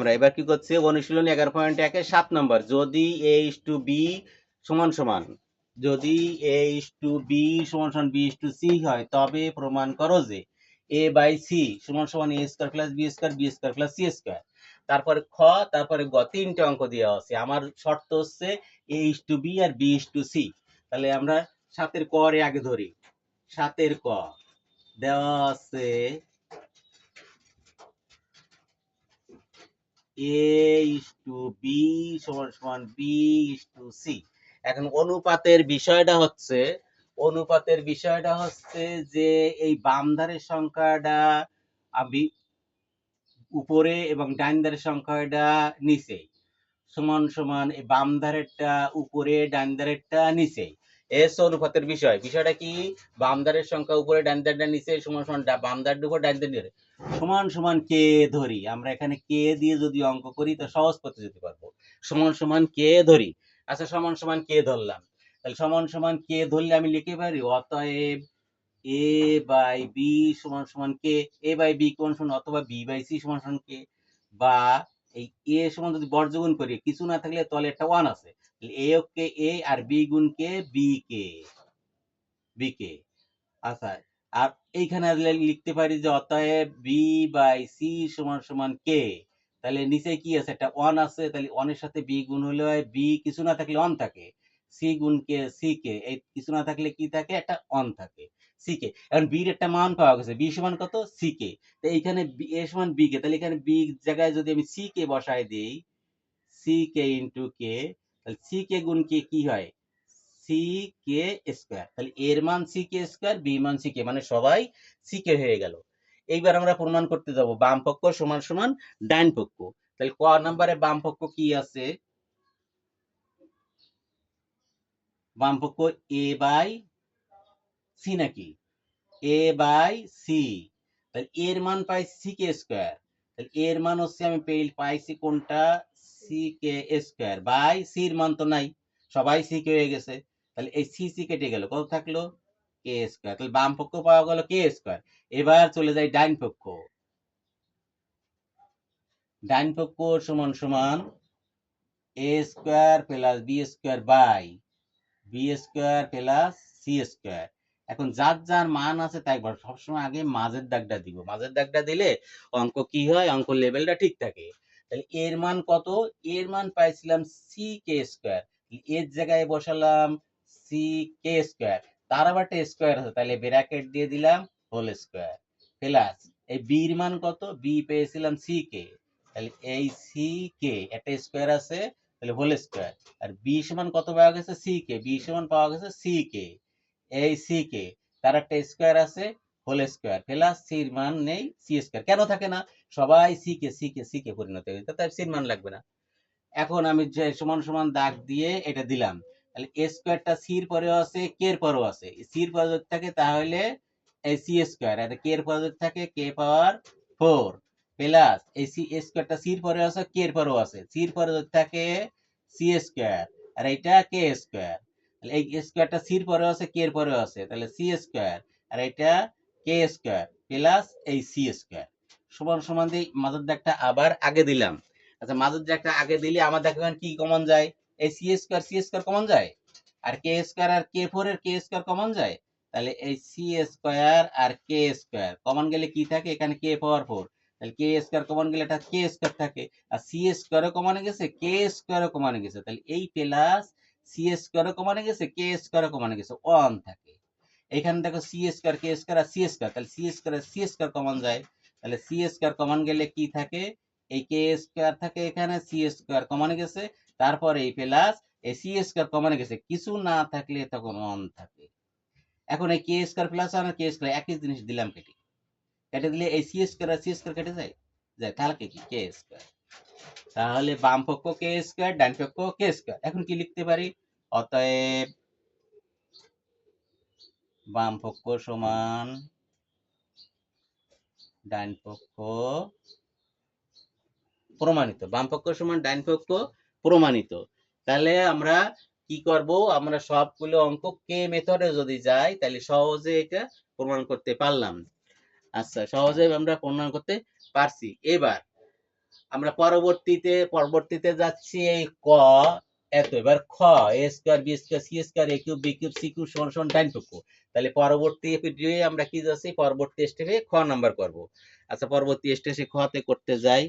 আমরা এবার কি করছি, অনুশীলনী 11.1 7 নম্বর, যদি a is to b সমান সমান, যদি a is to b সমান সমান b is to c হয়, তবে প্রমাণ করো যে a বাই c সমান সমান a square plus b square b square plus c square. তারপরে খ, তারপরে গ, তিনটে অঙ্ক দেওয়া আছে। আমার শর্ত হচ্ছে a is to b R b is to c। তাহলে আমরা 7 ক রে আগে ধরি। 7 ক দেওয়া আছে a is to b সমান সমান b is to c। এখন অনুপাতের বিষয়টা হচ্ছে যে এই বাম ধারের সংখ্যাটা আমি উপরে এবং ডান ধারের সংখ্যাটা নিচে, সমান সমান এই বাম ধারেরটা উপরে, ডান ধারেরটা নিচে। এস অনুপাতের বিষয়টা কি, বাম ধারের সংখ্যা উপরে, ডান ধারটা নিচে, সমান সমান বাম ধারের উপর, ডান ধারের সমান সমান কে ধরি। আমরা এখানে কে দিয়ে যদি অঙ্ক করি তো সহজ পদ্ধতিতে পারবো। সমান সমান কে ধরি। আচ্ছা, সমান সমান কে ধরলাম, তাহলে সমান সমান কে ধরলে আমি লিখতে পারি অতএব এ বাই বি সমান সমান কে, এ বাই বি সমান সমান, অথবা বি বাই সি সমান সমান কে, বা এই এ সমান যদি বর্গমূল করি, কিছু না থাকলে তলে একটা 1 আছে, এ কে এ আর বি গুণ কে বি কে। আচ্ছা, আর এইখানে লিখতে পারি যে অতএব বি বাই সি সমান সমান কে। তাহলে নিচে কি আছে, একটা 1 আছে, তাহলে 1 এর সাথে বি গুণ হলে হয় বি, কিছু না থাকলে 1 থাকে, সি গুণ কে সি কে, এই কিছু না থাকলে কি থাকে, একটা 1 থাকে, সি কে। এখন বি এর একটা মান পাওয়া গেছে, বি সমান কত, সি কে। তো এইখানে এ সমান বি কে, তাহলে এখানে বি জায়গায় যদি আমি সি কে বসায় দিই, সি কে ইন্টু কে, তাহলে সি কে গুণ কে কি হয়, সি কে স্কয়ার। তাহলে এর মান সি কে স্কয়ার, বি মান সি কে, মানে সবাই সি কে হয়ে গেল। এইবার আমরা প্রমাণ করতে যাব বাম পক্ষ সমান সমান ডান পক্ষ। তাহলে ক নম্বরে বাম পক্ষ কি আছে, বাম পক্ষ এ বাই সি নাকি, এ বাই সি। তাহলে এর মান পাই সি কে স্কয়ার, তাহলে এর মান হচ্ছে আমি পাইছি কোনটা, সি কে স্কয়ার বাই সির মান তো নাই, সবাই সি কে হয়ে গেছে, তাহলে এই সি সি কেটে গেল, কত থাকলো কে স্কয়ার। তাহলে বাম পক্ষ পাওয়া গেল কে স্কয়ার। এবার চলে যাই ডান পক্ষ, ডান পক্ষ সমান সমান A square plus B square by B square plus C square. এখন যার যার মান আছে তাই সবসময় আগে মাঝের দাগটা দিব, মাঝের দাগটা দিলে অঙ্ক কি হয়, অঙ্ক লেভেলটা ঠিক থাকে। তাহলে এর মান কত, এর মান পাইছিলাম সি কে স্কয়ার, এর জায়গায় বসালাম সি কে স্কয়ার, তার আবার একটা স্কয়ার আছে, তাহলে ব্র্যাকেট দিয়ে দিলাম হোল স্কয়ার প্লাস এই বির মান কত, বি পেয়েছিলাম সি কে, তাহলে এই সি কে একটা স্কয়ার আছে, তাহলে হোল স্কয়ার। আর বি সমান কত পাওয়া গেছে, সি কে, বি সমান পাওয়া গেছে সি কে, এই সি কে তার একটা স্কয়ার আছে, হোল স্কয়ার প্লাস সির মান নেই, সি স্কয়ার কেন থাকে না, সবাই সি কে পরিণত হয়েছে, তাই সির মান লাগবে না। এখন আমি যে সমান সমান দাগ দিয়ে এটা দিলাম, তাহলে এ স্কয়ারটা সির পরেও আছে, কে এর পরেও আছে, সির পরে যদি থাকে তাহলে এই সি স্কয়ার, আর কে এর পরে যদি থাকে কে পাওয়ার 4 প্লাস এই সি স্কয়ারটা সির পরে আছে, কে এর পরেও আছে, সির পরে যদি থাকে সি স্কয়ার, আর এটা কে স্কয়ার, তাহলে এই স্কয়ারটা সির পরেও আছে, কে এর পরেও আছে, তাহলে সি স্কয়ার, আর এটা কে স্কয়ার প্লাস এই সি স্কয়ার সমান সমান দিয়ে মাঝের দাগটা আবার আগে দিলাম। আচ্ছা, মাঝের যে একটা আগে দিলে আমার দেখেন কি কমন যায়, এই সি স্কয়ার কমন যায়, আর কে স্কয়ার আর কে ফোর এর কে স্কয়ার কমন যায়, তাহলে এই সি স্কয়ার আর কে স্কয়ার কমন গেলে কি থাকে, এখানে কে পাওয়ার 4, তাহলে কে স্কয়ার কমন গেলে এটা কে স্কয়ার থাকে, আর সি স্কয়ারও কমনে গেছে, কে স্কয়ারও কমনে গেছে, তাহলে এই প্লাস সি স্কয়ারও কমনে গেছে, কে স্কয়ারও কমনে গেছে, 1 থাকে। এখানে দেখো সি স্কয়ার কে স্কয়ার আর সি স্কয়ার, তাহলে সি স্কয়ার আর সি স্কয়ার কমন যায়, তাহলে সি স্কয়ার কমন গেলে কি থাকে, এই কে স্কয়ার থাকে, এখানে সি স্কয়ার কমন গেছে, তারপর এই প্লাস এই সি স্কয়ার কমন গেছে, কিছু না থাকলে তখন 1 থাকে। এখন এই কে স্কয়ার প্লাস আর কে স্কয়ার একই জিনিস দিলাম, কেটে কেটে দিলে এই সি স্কয়ার আর সি স্কয়ার কেটে যায়, তাহলে কি কে স্কয়ার। তাহলে বাম পক্ষ কে স্কয়ার, ডান পক্ষ কে স্কয়ার। এখন কি লিখতে পারি, অতএব বাম পক্ষ সমান ডান পক্ষ প্রমাণিত, বাম পক্ষ সমান ডান পক্ষ প্রমাণিত। তাহলে আমরা কি করব, আমরা সবগুলো অঙ্ক কে মেথডে যদি যাই তাহলে সহজে এটা প্রমাণ করতে পারলাম। আচ্ছা, সহজে আমরা প্রমাণ করতে পারছি। এবার আমরা পরবর্তীতে যাচ্ছি এই ক এত। এবার খ A square B square C square A cube B cube C cube সমান সমান ডান পক্ষ। তাহলে পরবর্তী ভিডিওয়ে আমরা কি যাচ্ছি, পরবর্তী স্টেপে খ নাম্বার করব। আচ্ছা পরবর্তী স্টেপে খ তে করতে যাই।